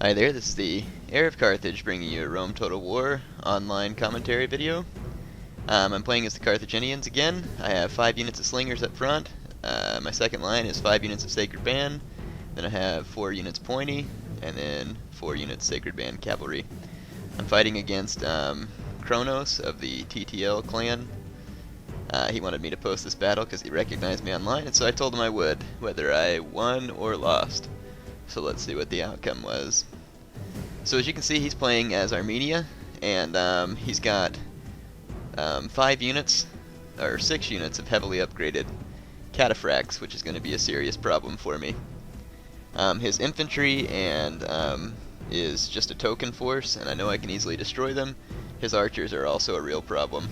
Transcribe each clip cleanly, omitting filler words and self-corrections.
Hi there, this is the Heir of Carthage bringing you a Rome Total War online commentary video. I'm playing as the Carthaginians again. I have 5 units of slingers up front. My second line is 5 units of Sacred Band. Then I have 4 units pointy, and then 4 units Sacred Band cavalry. I'm fighting against Cronos of the TTL clan. He wanted me to post this battle because he recognized me online, and so I told him I would, whether I won or lost. So let's see what the outcome was. So as you can see, he's playing as Armenia, and he's got 5 units, or 6 units of heavily upgraded cataphracts, which is going to be a serious problem for me. His infantry is just a token force, and I know I can easily destroy them. His archers are also a real problem.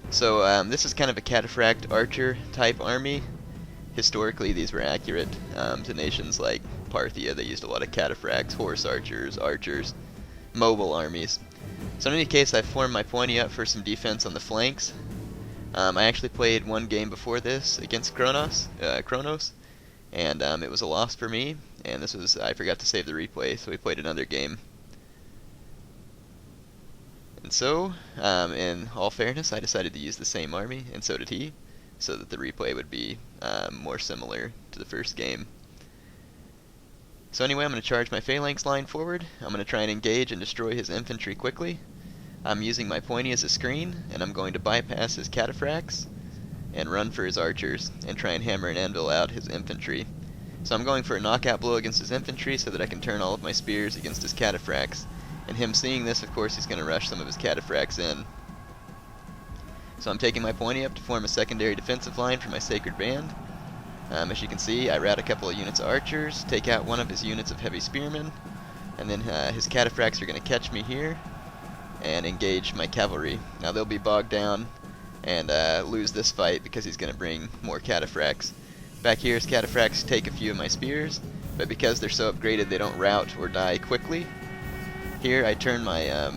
So this is kind of a cataphract archer type army. Historically, these were accurate to nations like Parthia. They used a lot of cataphracts, horse archers, mobile armies. So in any case, I formed my pointy up for some defense on the flanks. I actually played one game before this against Cronos, and it was a loss for me. And this was, I forgot to save the replay, so we played another game. And so, in all fairness, I decided to use the same army, and so did he, so that the replay would be more similar to the first game. So anyway, I'm going to charge my phalanx line forward. I'm going to try and engage and destroy his infantry quickly. I'm using my pointy as a screen, and I'm going to bypass his cataphracts and run for his archers and try and hammer and anvil out his infantry. So I'm going for a knockout blow against his infantry so that I can turn all of my spears against his cataphracts. And him seeing this, of course, he's going to rush some of his cataphracts in. So I'm taking my pointy up to form a secondary defensive line for my Sacred Band. As you can see, I rout a couple of units of archers, take out one of his units of heavy spearmen, and then his cataphracts are going to catch me here and engage my cavalry. Now they'll be bogged down and lose this fight because he's going to bring more cataphracts. Back here, his cataphracts take a few of my spears, but because they're so upgraded, they don't rout or die quickly. Here, I turn my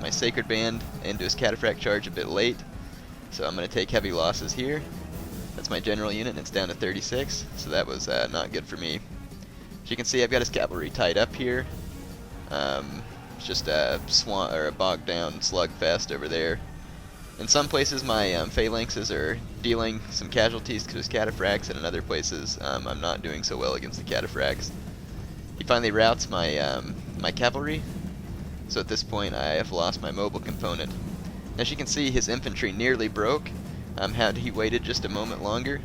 my Sacred Band into his cataphract charge a bit late, so I'm going to take heavy losses here. That's my general unit, and it's down to 36, so that was not good for me. As you can see, I've got his cavalry tied up here. It's just a bogged down slugfest over there. In some places, my phalanxes are dealing some casualties to his cataphracts, and in other places, I'm not doing so well against the cataphracts. He finally routs my my cavalry, so at this point, I have lost my mobile component. As you can see, his infantry nearly broke. Had he waited just a moment longer,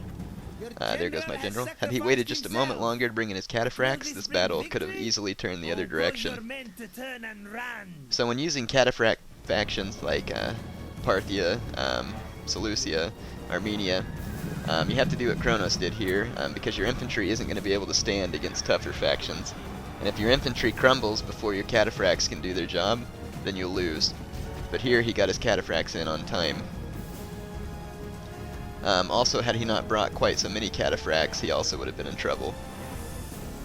there goes my general. Had he waited just a moment longer to bring in his cataphracts, this battle could have easily turned the other direction. So when using cataphract factions like Parthia, Seleucia, Armenia, you have to do what Cronos did here, because your infantry isn't going to be able to stand against tougher factions. And if your infantry crumbles before your cataphracts can do their job, then you'll lose. But here he got his cataphracts in on time. Also, had he not brought quite so many cataphracts, he also would have been in trouble.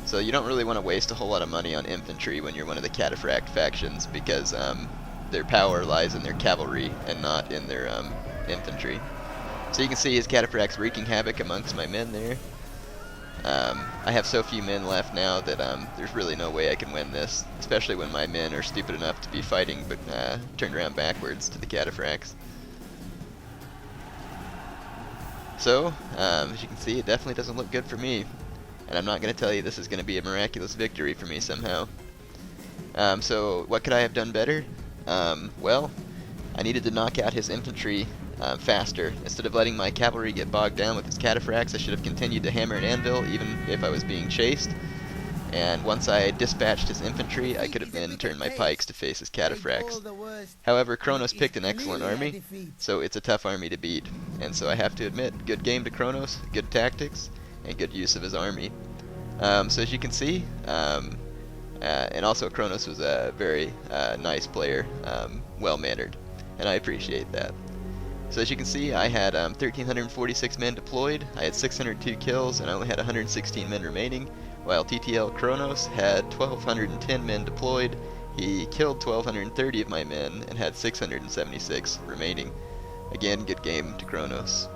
So you don't really want to waste a whole lot of money on infantry when you're one of the cataphract factions, because their power lies in their cavalry and not in their infantry. So you can see his cataphracts wreaking havoc amongst my men there. I have so few men left now that there's really no way I can win this, especially when my men are stupid enough to be fighting but turned around backwards to the cataphracts. So, as you can see, it definitely doesn't look good for me, and I'm not going to tell you this is going to be a miraculous victory for me somehow. So what could I have done better? Well, I needed to knock out his infantry faster. Instead of letting my cavalry get bogged down with his cataphracts, I should have continued to hammer and anvil even if I was being chased. And once I dispatched his infantry, I could have then turned my pikes to face his cataphracts. However, Cronos picked an excellent army, so it's a tough army to beat. And so I have to admit, good game to Cronos, good tactics, and good use of his army. So as you can see, and also Cronos was a very nice player, well-mannered, and I appreciate that. So as you can see, I had 1,346 men deployed, I had 602 kills, and I only had 116 men remaining, while TTL Cronos had 1,210 men deployed. He killed 1,230 of my men and had 676 remaining. Again, good game to Cronos.